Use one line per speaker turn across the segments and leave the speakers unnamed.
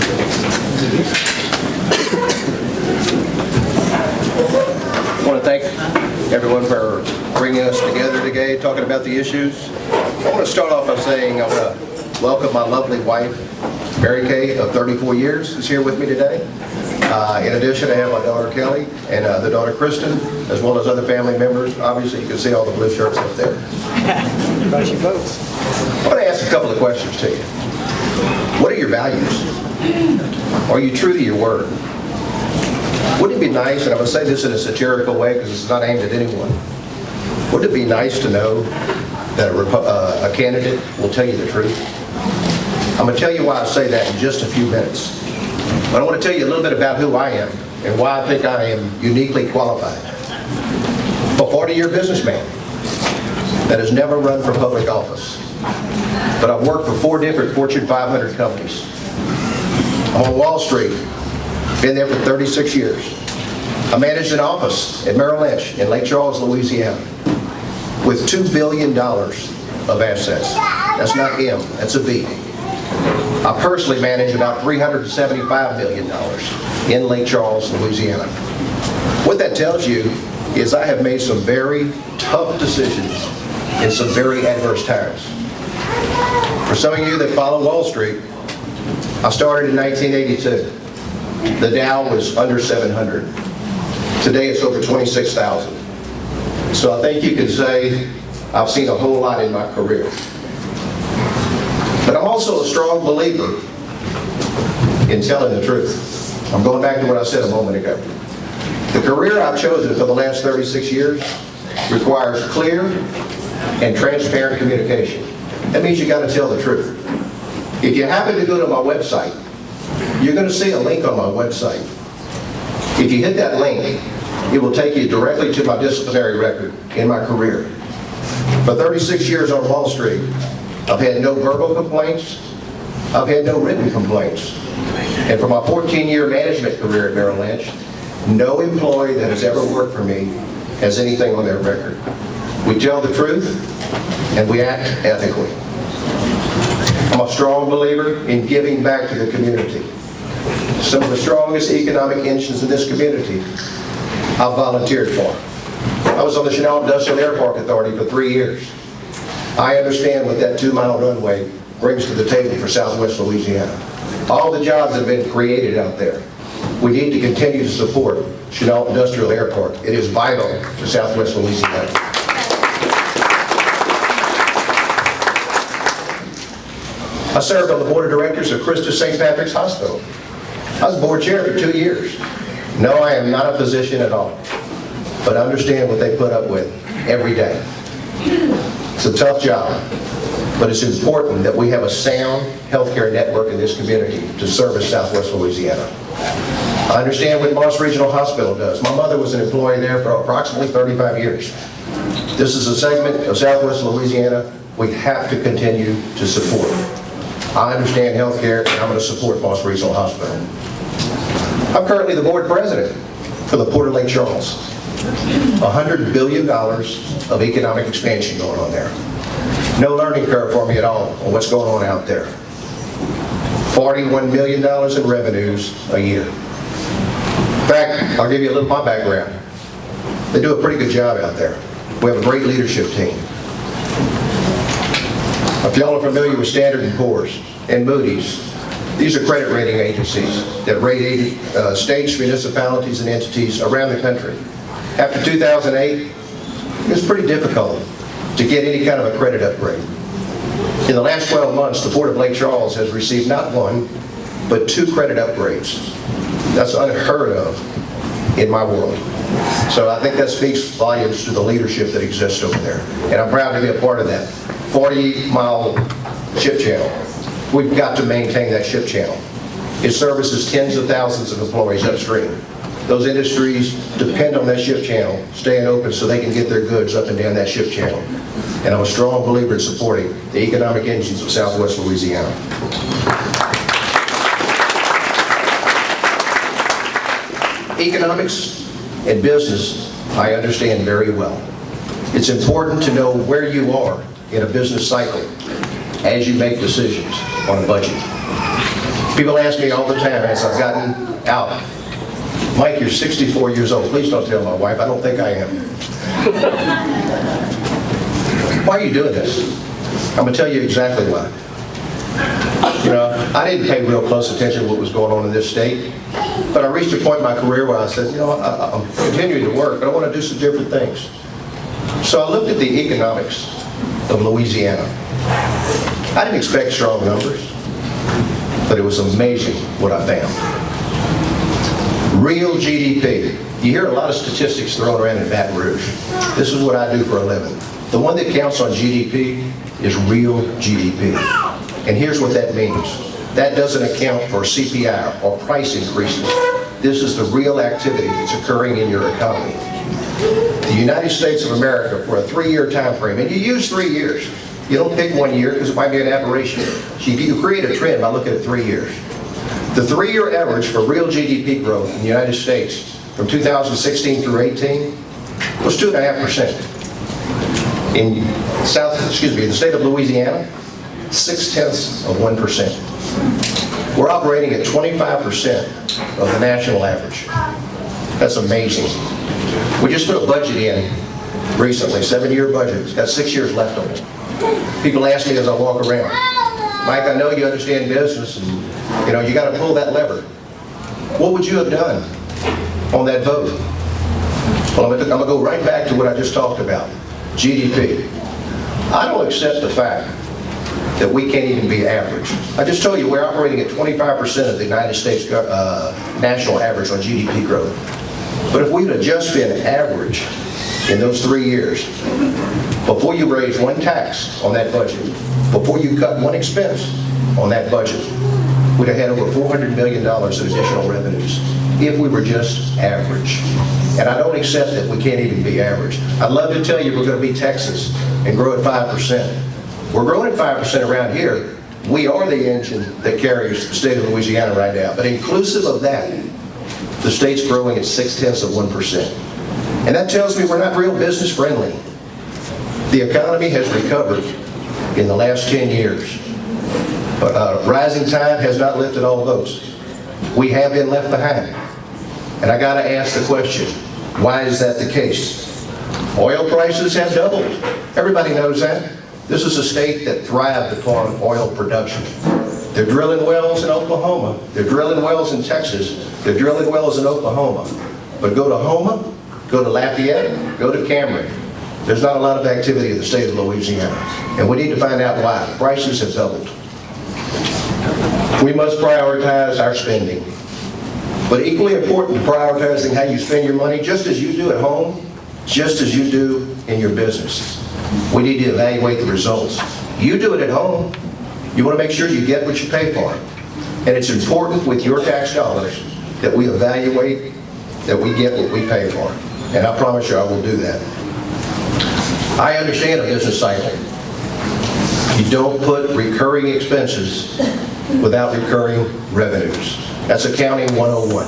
I want to thank everyone for bringing us together today, talking about the issues. I want to start off by saying I want to welcome my lovely wife, Mary Kay, of 34 years, who's here with me today. In addition, I have my daughter Kelly and the daughter Kristen, as well as other family members. Obviously, you can see all the blue shirts up there.
Everybody should vote.
I want to ask a couple of questions to you. What are your values? Are you true to your word? Wouldn't it be nice, and I'm going to say this in a satirical way because it's not aimed at anyone, wouldn't it be nice to know that a candidate will tell you the truth? I'm going to tell you why I say that in just a few minutes. But I want to tell you a little bit about who I am and why I think I am uniquely qualified. I'm a 40-year businessman that has never run for public office. But I've worked for 4 different Fortune 500 companies. I'm on Wall Street, been there for 36 years. I managed an office at Merrill Lynch in Lake Charles, Louisiana, with $2 billion of assets. That's not M, that's a B. I personally manage about $375 million in Lake Charles, Louisiana. What that tells you is I have made some very tough decisions in some very adverse times. For some of you that follow Wall Street, I started in 1982. The Dow was under 700. Today it's over 26,000. So I think you can say I've seen a whole lot in my career. But I'm also a strong believer in telling the truth. I'm going back to what I said a moment ago. The career I've chosen for the last 36 years requires clear and transparent communication. That means you got to tell the truth. If you happen to go to my website, you're going to see a link on my website. If you hit that link, it will take you directly to my disciplinary record in my career. For 36 years on Wall Street, I've had no verbal complaints. I've had no written complaints. And for my 14-year management career at Merrill Lynch, no employee that has ever worked for me has anything on their record. We tell the truth, and we act ethically. I'm a strong believer in giving back to the community. Some of the strongest economic engines in this community I've volunteered for. I was on the Chenal Industrial Airport Authority for 3 years. I understand what that 2-mile runway brings to the table for Southwest Louisiana. All the jobs that have been created out there. We need to continue to support Chenal Industrial Airport. It is vital to Southwest Louisiana. I served on the board of directors of Christus St. Patrick's Hospital. I was board chair for 2 years. No, I am not a physician at all, but I understand what they put up with every day. It's a tough job, but it's important that we have a sound healthcare network in this community to service Southwest Louisiana. I understand what Moss Regional Hospital does. My mother was an employee there for approximately 35 years. This is a segment of Southwest Louisiana we have to continue to support. I understand healthcare, and I'm going to support Moss Regional Hospital. I'm currently the board president for the Port of Lake Charles. $100 billion of economic expansion going on there. No learning curve for me at all on what's going on out there. $41 million in revenues a year. In fact, I'll give you a little of my background. They do a pretty good job out there. We have a great leadership team. If y'all are familiar with Standard & Poor's and Moody's, these are credit rating agencies that rate states, municipalities, and entities around the country. After 2008, it was pretty difficult to get any kind of a credit upgrade. In the last 12 months, the Port of Lake Charles has received not 1, but 2 credit upgrades. That's unheard of in my world. So I think that speaks volumes to the leadership that exists over there. And I'm proud to be a part of that 40-mile ship channel. We've got to maintain that ship channel. It services tens of thousands of employees upstream. Those industries depend on that ship channel staying open so they can get their goods up and down that ship channel. And I'm a strong believer in supporting the economic engines of Southwest Louisiana. Economics and business, I understand very well. It's important to know where you are in a business cycle as you make decisions on a budget. People ask me all the time as I've gotten out, Mike, you're 64 years old. Please don't tell my wife. I don't think I am. Why are you doing this? I'm going to tell you exactly why. You know, I didn't pay real close attention to what was going on in this state, but I reached a point in my career where I said, you know, I'm continuing to work, but I want to do some different things. So I looked at the economics of Louisiana. I didn't expect strong numbers, but it was amazing what I found. Real GDP. You hear a lot of statistics thrown around in Baton Rouge. This is what I do for a living. The one that counts on GDP is real GDP. And here's what that means. That doesn't account for CPI or price increases. This is the real activity that's occurring in your economy. The United States of America, for a 3-year time frame, and you use 3 years. You don't pick 1 year because it might be an aberration. You create a trend by looking at 3 years. The 3-year average for real GDP growth in the United States from 2016 through 18 was 2.5%. In the state of Louisiana, 0.6%. We're operating at 25% of the national average. That's amazing. We just put a budget in recently, 7-year budget. It's got 6 years left on it. People ask me as I walk around, Mike, I know you understand business and you know, you got to pull that lever. What would you have done on that vote? Well, I'm going to go right back to what I just talked about, GDP. I don't accept the fact that we can't even be average. I just told you we're operating at 25% of the United States national average on GDP growth. But if we'd have just been average in those 3 years, before you raise one tax on that budget, before you cut one expense on that budget, we'd have had over $400 million in additional revenues if we were just average. And I don't accept that we can't even be average. I'd love to tell you we're going to be Texas and grow at 5%. We're growing at 5% around here. We are the engine that carries the state of Louisiana right now. But inclusive of that, the state's growing at 0.6%. And that tells me we're not real business friendly. The economy has recovered in the last 10 years. But rising tide has not lifted all boats. We have been left behind. And I got to ask the question, why is that the case? Oil prices have doubled. Everybody knows that. This is a state that thrived upon oil production. They're drilling wells in Oklahoma. They're drilling wells in Texas. They're drilling wells in Oklahoma. But go to Houma, go to Lafayette, go to Cameron. There's not a lot of activity in the state of Louisiana. And we need to find out why. Prices have doubled. We must prioritize our spending. But equally important to prioritizing how you spend your money, just as you do at home, just as you do in your business. We need to evaluate the results. You do it at home. You want to make sure you get what you pay for. And it's important with your tax dollars that we evaluate that we get what we pay for. And I promise you I will do that. I understand a business cycle. You don't put recurring expenses without recurring revenues. That's accounting 101.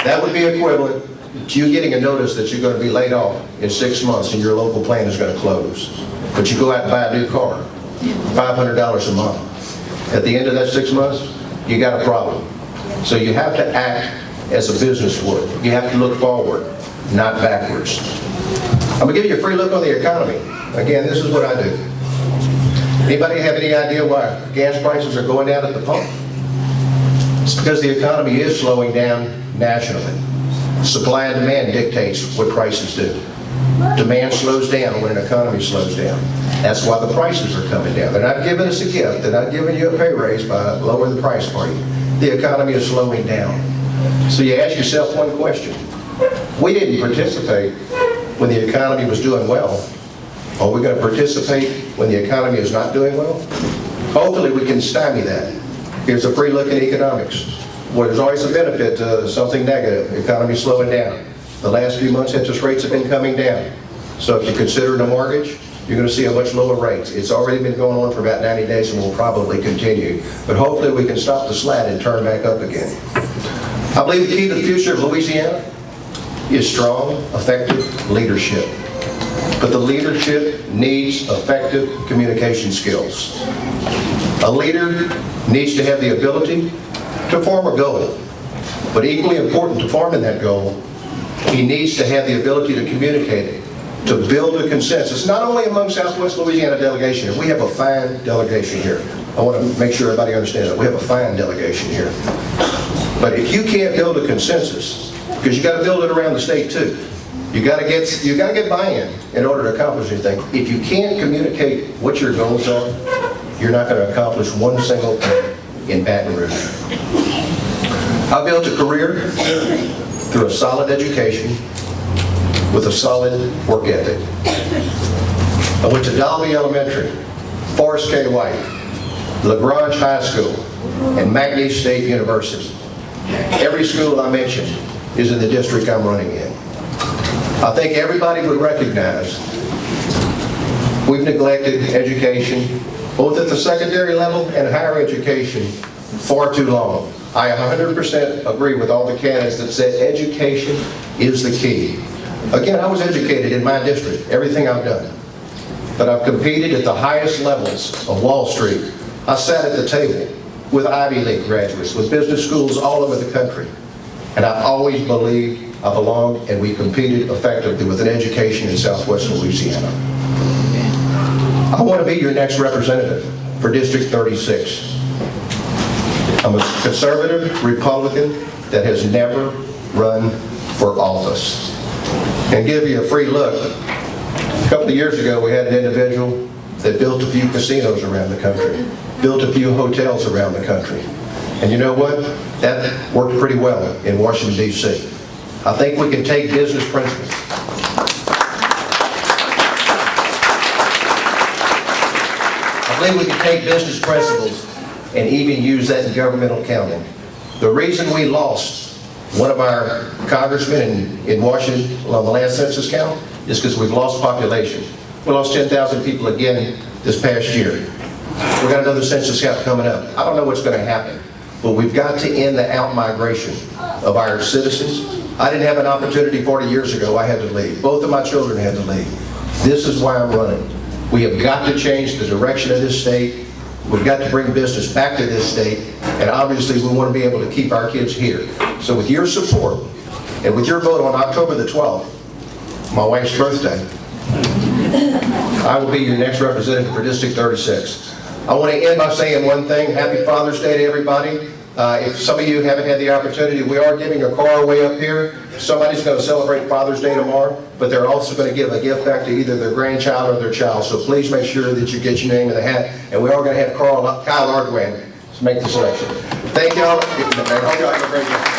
That would be equivalent to you getting a notice that you're going to be laid off in 6 months and your local plant is going to close. But you go out and buy a new car, $500 a month. At the end of that 6 months, you got a problem. So you have to act as a business would. You have to look forward, not backwards. I'm going to give you a free look on the economy. Again, this is what I do. Anybody have any idea why gas prices are going down at the pump? It's because the economy is slowing down nationally. Supply and demand dictates what prices do. Demand slows down when an economy slows down. That's why the prices are coming down. They're not giving us a gift. They're not giving you a pay raise by lowering the price for you. The economy is slowing down. So you ask yourself one question. We didn't participate when the economy was doing well. Are we going to participate when the economy is not doing well? Hopefully we can stymie that. Here's a free look at economics. Well, there's always a benefit to something negative. The economy slowing down. The last few months interest rates have been coming down. So if you consider a mortgage, you're going to see a much lower rate. It's already been going on for about 90 days and will probably continue. But hopefully we can stop the slide and turn back up again. I believe the key to the future of Louisiana is strong, effective leadership. but the leadership needs effective communication skills. A leader needs to have the ability to form a goal, but equally important to forming that goal, he needs to have the ability to communicate it, to build a consensus, not only among Southwest Louisiana delegation, and we have a fine delegation here. I want to make sure everybody understands that we have a fine delegation here. But if you can't build a consensus, because you got to build it around the state too, you got to get buy-in in order to accomplish anything. If you can't communicate what your goals are, you're not going to accomplish one single thing in Baton Rouge. I built a career through a solid education with a solid work ethic. I went to Dalby Elementary, Forrest K. White, LaGrange High School, and McNeese State University. Every school I mentioned is in the district I'm running in. I think everybody would recognize we've neglected education, both at the secondary level and higher education, far too long. I 100% agree with all the candidates that said education is the key. Again, I was educated in my district, everything I've done. But I've competed at the highest levels of Wall Street. I sat at the table with Ivy League graduates, with business schools all over the country. And I always believed I belonged, and we competed effectively with an education in Southwest Louisiana. I want to be your next representative for District 36. I'm a conservative Republican that has never run for office. And give you a free look, a couple of years ago we had an individual that built a few casinos around the country, built a few hotels around the country. And you know what? That worked pretty well in Washington, D.C. I think we can take business principles. I believe we can take business principles and even use that in governmental accounting. The reason we lost one of our congressmen in Washington on the last census count is because we've lost population. We lost 10,000 people again this past year. We've got another census count coming up. I don't know what's going to happen, but we've got to end the out-migration of our citizens. I didn't have an opportunity 40 years ago. I had to leave. Both of my children had to leave. This is why I'm running. We have got to change the direction of this state. We've got to bring business back to this state, and obviously we want to be able to keep our kids here. So with your support, and with your vote on October the 12th, my wife's birthday, I will be your next representative for District 36. I want to end by saying one thing. Happy Father's Day to everybody. If some of you haven't had the opportunity, we are giving a car away up here. Somebody's going to celebrate Father's Day tomorrow, but they're also going to give a gift back to either their grandchild or their child. So please make sure that you get your name in the hat. And we are going to have Kyle Ardwan to make the selection. Thank y'all. I hope y'all have a great day.